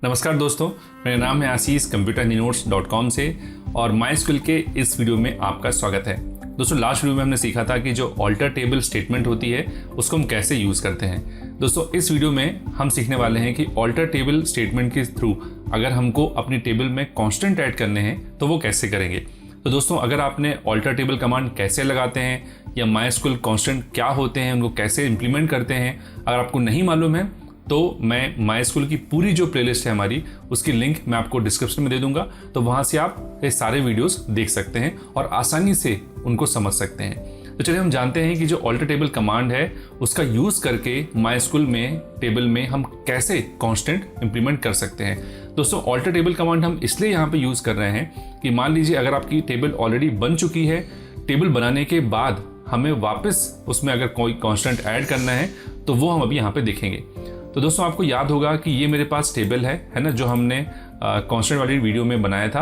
नमस्कार दोस्तों, मेरा नाम है आशीष computerengineers.com से और MySQL के इस वीडियो में आपका स्वागत है। दोस्तों लास्ट वीडियो में हमने सीखा था कि जो ऑल्टर टेबल स्टेटमेंट होती है उसको हम कैसे यूज़ करते हैं। दोस्तों इस वीडियो में हम सीखने वाले हैं कि ऑल्टर टेबल स्टेटमेंट के थ्रू अगर हमको अपनी टेबल में कांस्टेंट ऐड करने हैं तो वो कैसे करेंगे। तो दोस्तों अगर आपने ऑल्टर टेबल कमांड कैसे लगाते हैं या MySQL कांस्टेंट क्या होते हैं उनको कैसे इंप्लीमेंट करते हैं अगर आपको नहीं मालूम है तो मैं MySQL की पूरी जो प्लेलिस्ट है हमारी उसकी लिंक मैं आपको डिस्क्रिप्शन में दे दूंगा, तो वहां से आप ये सारे वीडियोस देख सकते हैं और आसानी से उनको समझ सकते हैं। तो चलिए हम जानते हैं कि जो ऑल्टर टेबल कमांड है उसका यूज़ करके MySQL में टेबल में हम कैसे कांस्टेंट इंप्लीमेंट कर सकते हैं। दोस्तों ऑल्टर टेबल कमांड हम इसलिए यहाँ पे यूज़ कर रहे हैं कि मान लीजिए अगर आपकी टेबल ऑलरेडी बन चुकी है, टेबल बनाने के बाद हमें वापस उसमें अगर कोई कांस्टेंट ऐड करना है तो वो हम अभी यहाँ पे देखेंगे। तो दोस्तों आपको याद होगा कि ये मेरे पास टेबल है ना, जो हमने कांस्टेंट वाली वीडियो में बनाया था।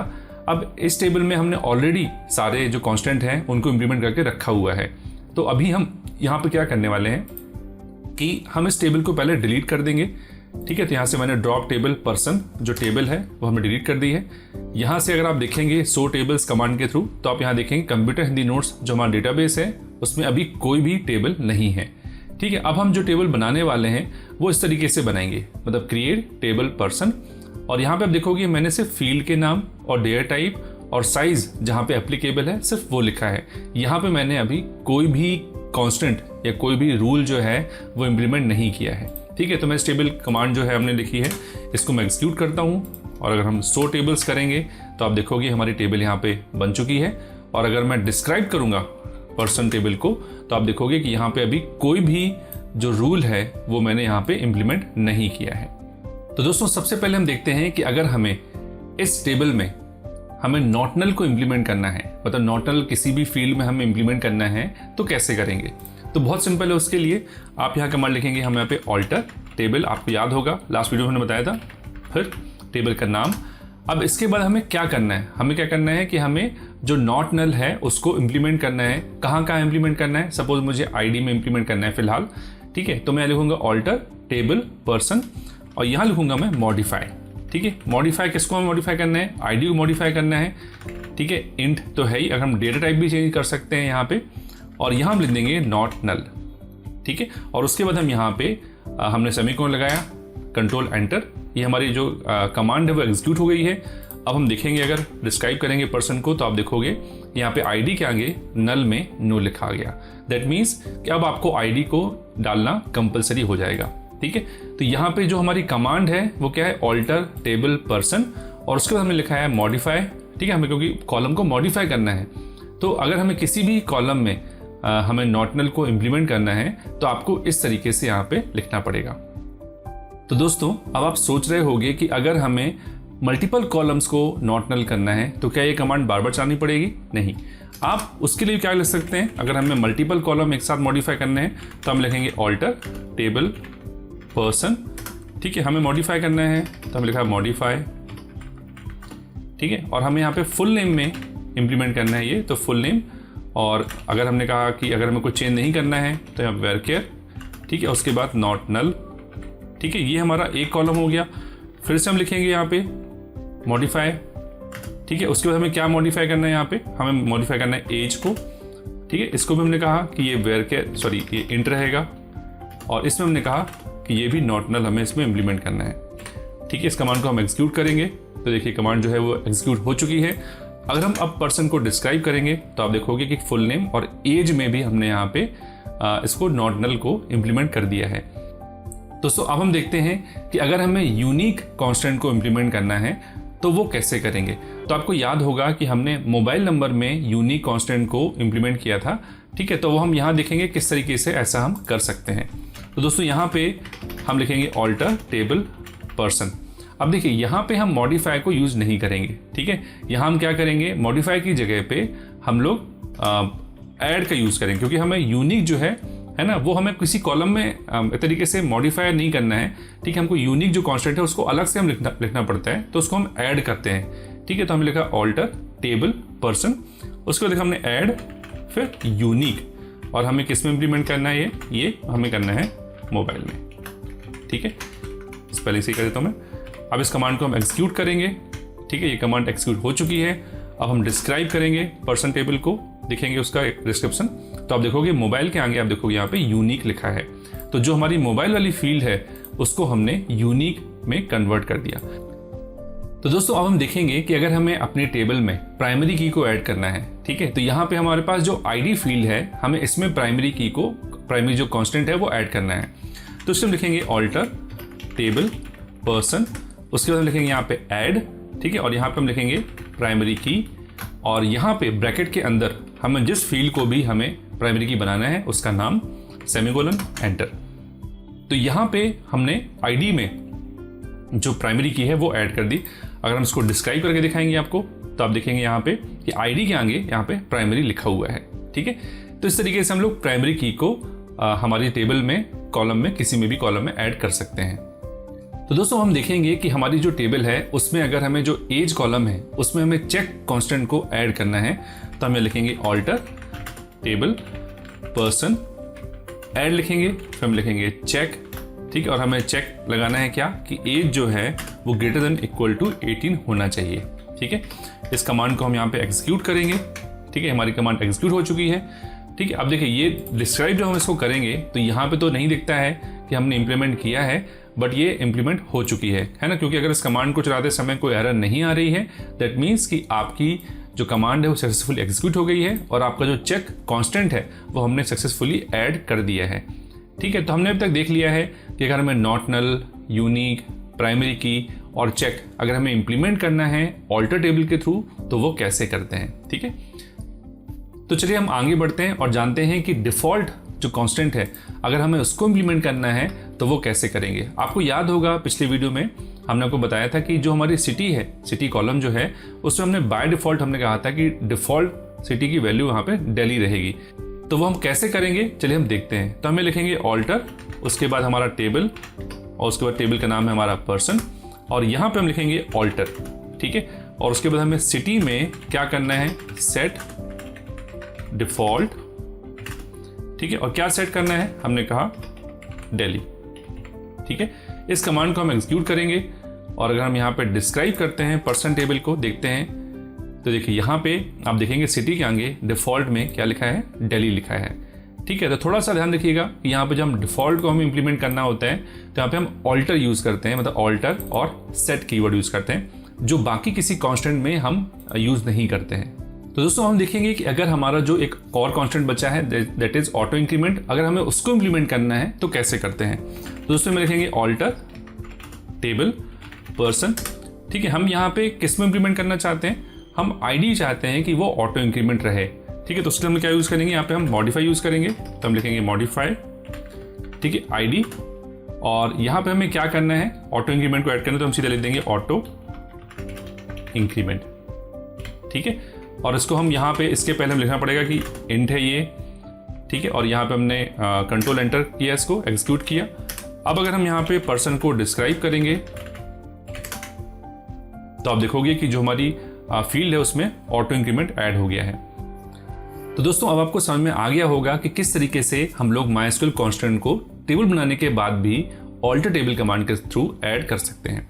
अब इस टेबल में हमने ऑलरेडी सारे जो कांस्टेंट हैं उनको इंप्लीमेंट करके रखा हुआ है। तो अभी हम यहाँ पे क्या करने वाले हैं कि हम इस टेबल को पहले डिलीट कर देंगे। ठीक है, तो यहाँ से मैंने ड्रॉप टेबल पर्सन जो टेबल है वो हमने डिलीट कर दी है। यहाँ से अगर आप देखेंगे सो टेबल्स कमांड के थ्रू तो आप यहाँ देखेंगे कंप्यूटर हिंदी नोट्स जो हमारा डेटाबेस है उसमें अभी कोई भी टेबल नहीं है। ठीक है, अब हम जो टेबल बनाने वाले हैं वो इस तरीके से बनाएंगे, मतलब क्रिएट टेबल पर्सन, और यहाँ पे आप देखोगे मैंने सिर्फ फील्ड के नाम और डेटा टाइप और साइज जहाँ पे एप्लीकेबल है सिर्फ वो लिखा है। यहाँ पे मैंने अभी कोई भी कांस्टेंट या कोई भी रूल जो है वो इम्प्लीमेंट नहीं किया है। ठीक है, तो मैं इस टेबल कमांड जो है हमने लिखी है इसको मैं एग्जीक्यूट करता हूँ और अगर हम सो टेबल्स करेंगे तो आप देखोगे हमारी टेबल यहाँ पे बन चुकी है। और अगर मैं डिस्क्राइब करूँगा पर्सन टेबल को तो आप देखोगे कि यहाँ पे अभी कोई भी जो रूल है वो मैंने यहाँ पे इम्प्लीमेंट नहीं किया है। तो दोस्तों सबसे पहले हम देखते हैं कि अगर हमें इस टेबल में हमें नॉट नल को इम्प्लीमेंट करना है, मतलब नॉट नल किसी भी फील्ड में हमें इम्प्लीमेंट करना है तो कैसे करेंगे। तो बहुत सिंपल है, उसके लिए आप यहाँ कमांड लिखेंगे, हम यहाँ पे ऑल्टर टेबल, आपको याद होगा लास्ट वीडियो में मैंने बताया था, फिर टेबल का नाम। अब इसके बाद हमें क्या करना है, हमें क्या करना है कि हमें जो नॉट नल है उसको इम्प्लीमेंट करना है। कहाँ कहाँ इम्प्लीमेंट करना है, सपोज मुझे आईडी में इम्प्लीमेंट करना है फिलहाल। ठीक है, तो मैं लिखूंगा ऑल्टर टेबल पर्सन और यहाँ लिखूंगा मैं मॉडिफाई। ठीक है, मॉडिफाई किसको हमें मॉडिफाई करना है, आईडी को मॉडिफाई करना है। ठीक है, इंट तो है ही, अगर हम डेटा टाइप भी चेंज कर सकते हैं यहाँ पे, और यहाँ हम लिख देंगे नॉट नल। ठीक है, और उसके बाद हम यहाँ पे हमने सेमीकोलन लगाया, कंट्रोल एंटर, ये हमारी जो कमांड है वो एग्जीक्यूट हो गई है। अब हम देखेंगे अगर डिस्क्राइब करेंगे पर्सन को तो आप देखोगे यहाँ पे आईडी के आगे नल में नो लिखा गया। दैट मीन्स कि अब आपको आईडी को डालना कंपलसरी हो जाएगा। ठीक है, तो यहाँ पे जो हमारी कमांड है वो क्या है, ऑल्टर टेबल पर्सन, और उसके बाद हमने लिखा है मॉडिफाई। ठीक है, हमें क्योंकि कॉलम को मॉडिफाई करना है, तो अगर हमें किसी भी कॉलम में हमें नॉट नल को इम्प्लीमेंट करना है तो आपको इस तरीके से यहाँ पे लिखना पड़ेगा। तो दोस्तों अब आप सोच रहे होंगे कि अगर हमें मल्टीपल कॉलम्स को नॉट नल करना है तो क्या ये कमांड बार बार चलानी पड़ेगी? नहीं, आप उसके लिए क्या लिख सकते हैं, अगर हमें मल्टीपल कॉलम एक साथ मॉडिफाई करने हैं तो हम लिखेंगे ऑल्टर टेबल पर्सन। ठीक है, हमें मॉडिफाई करना है तो हम लिखा मॉडिफाई। ठीक है, और हमें यहाँ पे फुल नेम में इंप्लीमेंट करना है ये, तो फुल नेम। और अगर हमने कहा कि अगर हमें कोई चेंज नहीं करना है तो यहाँ वेयर केयर। ठीक है, उसके बाद नॉट नल। ठीक है, ये हमारा एक कॉलम हो गया। फिर से हम लिखेंगे यहाँ पे मॉडिफाई। ठीक है, उसके बाद हमें क्या मॉडिफाई करना है, यहाँ पे हमें मॉडिफाई करना है एज को। ठीक है, इसको भी हमने कहा कि ये वेयर केयर ये इंट रहेगा, और इसमें हमने कहा कि ये भी नॉट नल हमें इसमें इम्प्लीमेंट करना है। ठीक है, इस कमांड को हम एग्जीक्यूट करेंगे तो देखिए कमांड जो है वो एग्जीक्यूट हो चुकी है। अगर हम अब पर्सन को डिस्क्राइब करेंगे तो आप देखोगे कि फुल नेम और एज में भी हमने यहाँ पे इसको नॉट नल को इम्प्लीमेंट कर दिया है। दोस्तों अब हम देखते हैं कि अगर हमें यूनिक कांस्टेंट को इम्प्लीमेंट करना है तो वो कैसे करेंगे। तो आपको याद होगा कि हमने मोबाइल नंबर में यूनिक कांस्टेंट को इम्प्लीमेंट किया था। ठीक है, तो वो हम यहाँ देखेंगे किस तरीके से ऐसा हम कर सकते हैं। तो दोस्तों यहाँ पे हम लिखेंगे ऑल्टर टेबल पर्सन। अब देखिए यहाँ पे हम मॉडिफाई को यूज नहीं करेंगे। ठीक है, यहाँ हम क्या करेंगे, मॉडिफाई की जगह पे हम लोग ऐड का यूज करेंगे, क्योंकि हमें यूनिक जो है ना वो हमें किसी कॉलम में एक तरीके से मॉडिफाई नहीं करना है। ठीक है, हमको यूनिक जो कांस्टेंट है उसको अलग से हम लिखना पड़ता है, तो उसको हम ऐड करते हैं। ठीक है, तो हमने लिखा ऑल्टर टेबल पर्सन, उसके बाद हमने ऐड, फिर यूनिक, और हमें किस में इंप्लीमेंट करना है, ये हमें करना है मोबाइल में। ठीक है, स्पेलिंग सही कर देता हूँ मैं। अब इस कमांड को हम एग्जीक्यूट करेंगे। ठीक है, ये कमांड एग्जीक्यूट हो चुकी है। अब हम डिस्क्राइब करेंगे पर्सन टेबल को, दिखेंगे उसका एक डिस्क्रिप्शन। तो आप देखोगे मोबाइल के आगे आप देखोगे यहाँ पे यूनिक लिखा है। तो जो हमारी मोबाइल वाली फील्ड है उसको हमने यूनिक में कन्वर्ट कर दिया। तो दोस्तों अब हम देखेंगे कि अगर हमें अपने टेबल में प्राइमरी की को ऐड करना है, ठीक है, तो यहाँ पे हमारे पास जो आईडी फील्ड है हमें इसमें प्राइमरी की को, प्राइमरी जो कांस्टेंट है वो ऐड करना है। तो इसमें हम लिखेंगे ऑल्टर टेबल पर्सन, उसके बाद हम लिखेंगे यहाँ पे ऐड, ठीक है, और यहाँ पे हम लिखेंगे प्राइमरी की, और यहाँ पे ब्रैकेट के अंदर हमें जिस फील्ड को भी हमें प्राइमरी की बनाना है उसका नाम, सेमीकोलन, एंटर। तो यहाँ पे हमने आईडी में जो प्राइमरी की है वो ऐड कर दी। अगर हम इसको डिस्क्राइब करके दिखाएंगे आपको तो आप देखेंगे यहाँ पे कि आईडी के आगे यहाँ पे प्राइमरी लिखा हुआ है। ठीक है, तो इस तरीके से हम लोग प्राइमरी की को हमारी टेबल में, कॉलम में, किसी में भी कॉलम में ऐड कर सकते हैं। तो दोस्तों हम देखेंगे कि हमारी जो टेबल है उसमें अगर हमें जो एज कॉलम है उसमें हमें चेक कांस्टेंट को ऐड करना है तो हमें लिखेंगे ऑल्टर टेबल पर्सन ऐड लिखेंगे, फिर हम लिखेंगे चेक। ठीक है, और हमें चेक लगाना है क्या कि एज जो है वो ग्रेटर देन इक्वल टू 18 होना चाहिए। ठीक है, इस कमांड को हम यहाँ पे एग्जीक्यूट करेंगे। ठीक है, हमारी कमांड एग्जीक्यूट हो चुकी है। ठीक है, अब देखिए ये डिस्क्राइब जो हम इसको करेंगे तो यहाँ पे तो नहीं दिखता है कि हमने इम्प्लीमेंट किया है, बट ये इम्प्लीमेंट हो चुकी है ना, क्योंकि अगर इस कमांड को चलाते समय कोई एरर नहीं आ रही है दैट मीन्स कि आपकी जो कमांड है वो सक्सेसफुली एग्जीक्यूट हो गई है और आपका जो चेक कांस्टेंट है वो हमने सक्सेसफुली ऐड कर दिया है। ठीक है, तो हमने अभी तक देख लिया है कि अगर हमें नॉट नल, यूनिक, प्राइमरी की और चेक अगर हमें इम्प्लीमेंट करना है ऑल्टर टेबल के थ्रू तो वो कैसे करते हैं। ठीक है, तो चलिए हम आगे बढ़ते हैं और जानते हैं कि डिफ़ॉल्ट जो कांस्टेंट है अगर हमें उसको इम्प्लीमेंट करना है तो वो कैसे करेंगे। आपको याद होगा पिछले वीडियो में हमने आपको बताया था कि जो हमारी सिटी है, सिटी कॉलम जो है उसमें हमने बाय डिफ़ॉल्ट हमने कहा था कि डिफ़ॉल्ट सिटी की वैल्यू वहाँ पे दिल्ली रहेगी। तो वो हम कैसे करेंगे चलिए हम देखते हैं। तो हमें लिखेंगे ऑल्टर, उसके बाद हमारा टेबल और उसके बाद टेबल का नाम है हमारा पर्सन और यहाँ पे हम लिखेंगे ऑल्टर। ठीक है, और उसके बाद हमें सिटी में क्या करना है, सेट डिफ़ॉल्ट। ठीक है, और क्या सेट करना है, हमने कहा दिल्ली। ठीक है, इस कमांड को हम एग्जीक्यूट करेंगे और अगर हम यहाँ पे डिस्क्राइब करते हैं पर्सन टेबल को देखते हैं तो देखिए यहाँ पे आप देखेंगे सिटी के आगे डिफ़ॉल्ट में क्या लिखा है, दिल्ली लिखा है। ठीक है, तो थोड़ा सा ध्यान रखिएगा कि यहाँ पे जब हम डिफ़ॉल्ट को हमें इंप्लीमेंट करना होता है तो यहाँ पे हम ऑल्टर यूज़ करते हैं, मतलब ऑल्टर और सेट कीवर्ड यूज़ करते हैं जो बाकी किसी कांस्टेंट में हम यूज़ नहीं करते हैं। तो दोस्तों हम देखेंगे कि अगर हमारा जो एक और कांस्टेंट बचा है दैट इज ऑटो इंक्रीमेंट, अगर हमें उसको इंप्लीमेंट करना है तो कैसे करते हैं। तो दोस्तों में लिखेंगे ऑल्टर टेबल पर्सन। ठीक है, हम यहाँ पे किस में इंप्लीमेंट करना चाहते हैं, हम आईडी चाहते हैं कि वो ऑटो इंक्रीमेंट रहे। ठीक है, तो उसके लिए हम क्या यूज़ करेंगे, यहाँ पे हम मॉडिफाई यूज़ करेंगे तो हम लिखेंगे मॉडिफाई। ठीक है, आईडी और यहाँ पे हमें क्या करना है, ऑटो इंक्रीमेंट को ऐड करना है तो हम सीधे लिख देंगे ऑटो इंक्रीमेंट। ठीक है, और इसको हम यहाँ पे इसके पहले हम लिखना पड़ेगा कि इंट है ये। ठीक है, और यहाँ पे हमने कंट्रोल एंटर किया, इसको एग्जीक्यूट किया। अब अगर हम यहाँ पे पर्सन को डिस्क्राइब करेंगे तो आप देखोगे कि जो हमारी फील्ड है उसमें ऑटो इंक्रीमेंट ऐड हो गया है। तो दोस्तों अब आपको समझ में आ गया होगा कि किस तरीके से हम लोग माइस्क्यूएल कांस्टेंट को टेबल बनाने के बाद भी ऑल्टर टेबल कमांड के थ्रू ऐड कर सकते हैं।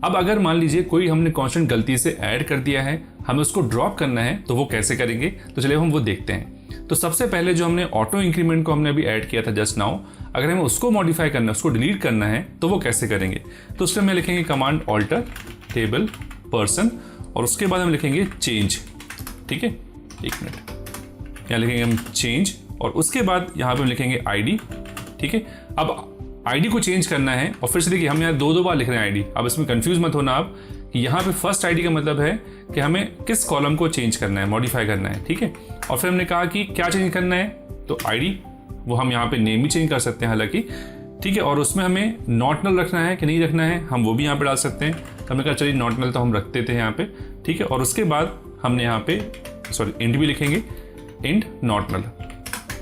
अब अगर मान लीजिए कोई हमने कांस्टेंट गलती से ऐड कर दिया है, हमें उसको ड्रॉप करना है तो वो कैसे करेंगे, तो चलिए हम वो देखते हैं। तो सबसे पहले जो हमने ऑटो इंक्रीमेंट को हमने अभी ऐड किया था जस्ट नाउ, अगर हमें उसको मॉडिफाई करना है, उसको डिलीट करना है तो वो कैसे करेंगे। तो उसमें हम लिखेंगे कमांड ऑल्टर टेबल पर्सन और उसके बाद हम लिखेंगे चेंज। ठीक है, एक मिनट, यहाँ लिखेंगे हम चेंज और उसके बाद यहाँ पे हम लिखेंगे आईडी। ठीक है, अब आईडी को चेंज करना है और फिर से देखिए हम यहाँ दो बार लिख रहे हैं आईडी। अब इसमें कंफ्यूज मत होना आप कि यहाँ पे फर्स्ट आईडी का मतलब है कि हमें किस कॉलम को चेंज करना है, मॉडिफाई करना है। ठीक है, और फिर हमने कहा कि क्या चेंज करना है, तो आईडी वो हम यहाँ पे नेम भी चेंज कर सकते हैं हालांकि। ठीक है, और उसमें हमें नॉट नल रखना है कि नहीं रखना है हम वो भी यहाँ पे डाल सकते हैं। तो हमने कहा चलिए नॉट नल तो हम रखते थे यहाँ पे। ठीक है, और उसके बाद हमने यहाँ पे इंट भी लिखेंगे, इंट नॉट नल।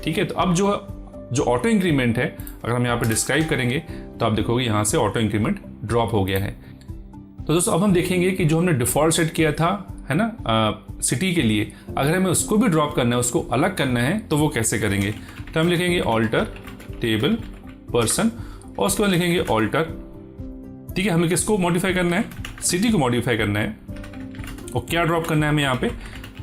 ठीक है, तो अब जो ऑटो इंक्रीमेंट है अगर हम यहाँ पे डिस्क्राइब करेंगे तो आप देखोगे यहाँ से ऑटो इंक्रीमेंट ड्रॉप हो गया है। तो दोस्तों अब हम देखेंगे कि जो हमने डिफ़ॉल्ट सेट किया था है ना सिटी के लिए, अगर हमें उसको भी ड्रॉप करना है, उसको अलग करना है तो वो कैसे करेंगे। तो हम लिखेंगे ऑल्टर टेबल पर्सन और उसके बाद लिखेंगे ऑल्टर ठीक है, हमें किसको मॉडिफाई करना है, सिटी को मॉडिफाई करना है। और क्या ड्रॉप करना है हमें यहाँ पे,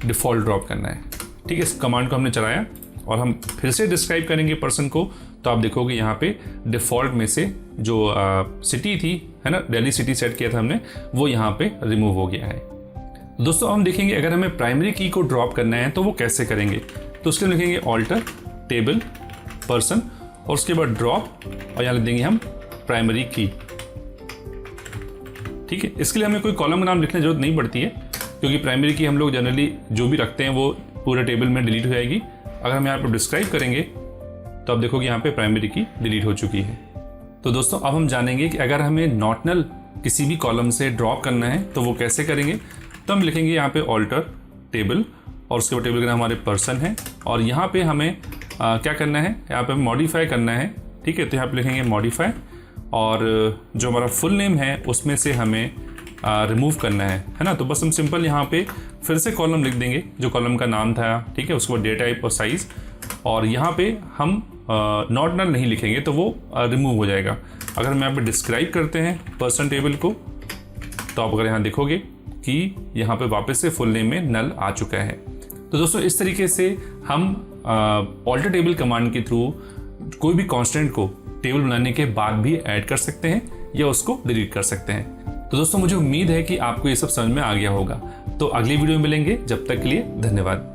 डिफ़ॉल्ट ड्रॉप करना है। ठीक है, इस कमांड को हमने चलाया और हम फिर से डिस्क्राइब करेंगे पर्सन को, तो आप देखोगे यहाँ पे डिफ़ॉल्ट में से जो सिटी थी, है ना, दिल्ली सिटी सेट किया था हमने, वो यहाँ पे रिमूव हो गया है। दोस्तों हम देखेंगे अगर हमें प्राइमरी की को ड्रॉप करना है तो वो कैसे करेंगे। तो उसके लिए लिखेंगे ऑल्टर टेबल पर्सन और उसके बाद ड्रॉप और यहाँ लिख देंगे हम प्राइमरी की। ठीक है, इसके लिए हमें कोई कॉलम का नाम लिखने की जरूरत नहीं पड़ती है, क्योंकि प्राइमरी की हम लोग जनरली जो भी रखते हैं वो पूरे टेबल में डिलीट हो जाएगी। अगर हम यहाँ पर डिस्क्राइब करेंगे तो आप देखोगे यहाँ पे प्राइमरी की डिलीट हो चुकी है। तो दोस्तों अब हम जानेंगे कि अगर हमें नॉट नल किसी भी कॉलम से ड्रॉप करना है तो वो कैसे करेंगे। तो हम लिखेंगे यहाँ पे ऑल्टर टेबल और उसके बाद टेबल का नाम हमारे पर्सन है और यहाँ पे हमें क्या करना है, यहाँ पे मॉडिफाई करना है। ठीक है, तो यहाँ पे लिखेंगे मॉडिफाई और जो हमारा फुल नेम है उसमें से हमें रिमूव करना है ना। तो बस हम सिंपल यहाँ पे फिर से कॉलम लिख देंगे जो कॉलम का नाम था। ठीक है, उसके बाद डेटा टाइप और साइज़ और यहाँ पे हम नॉट नल नहीं लिखेंगे तो वो रिमूव हो जाएगा। अगर हम यहाँ पे डिस्क्राइब करते हैं पर्सन टेबल को तो आप अगर यहाँ देखोगे कि यहाँ पे वापस से फुल नेम में नल आ चुका है। तो दोस्तों इस तरीके से हम ऑल्टर टेबल कमांड के थ्रू कोई भी कांस्टेंट को टेबल बनाने के बाद भी ऐड कर सकते हैं या उसको डिलीट कर सकते हैं। तो दोस्तों मुझे उम्मीद है कि आपको ये सब समझ में आ गया होगा। तो अगली वीडियो में मिलेंगे, जब तक के लिए धन्यवाद।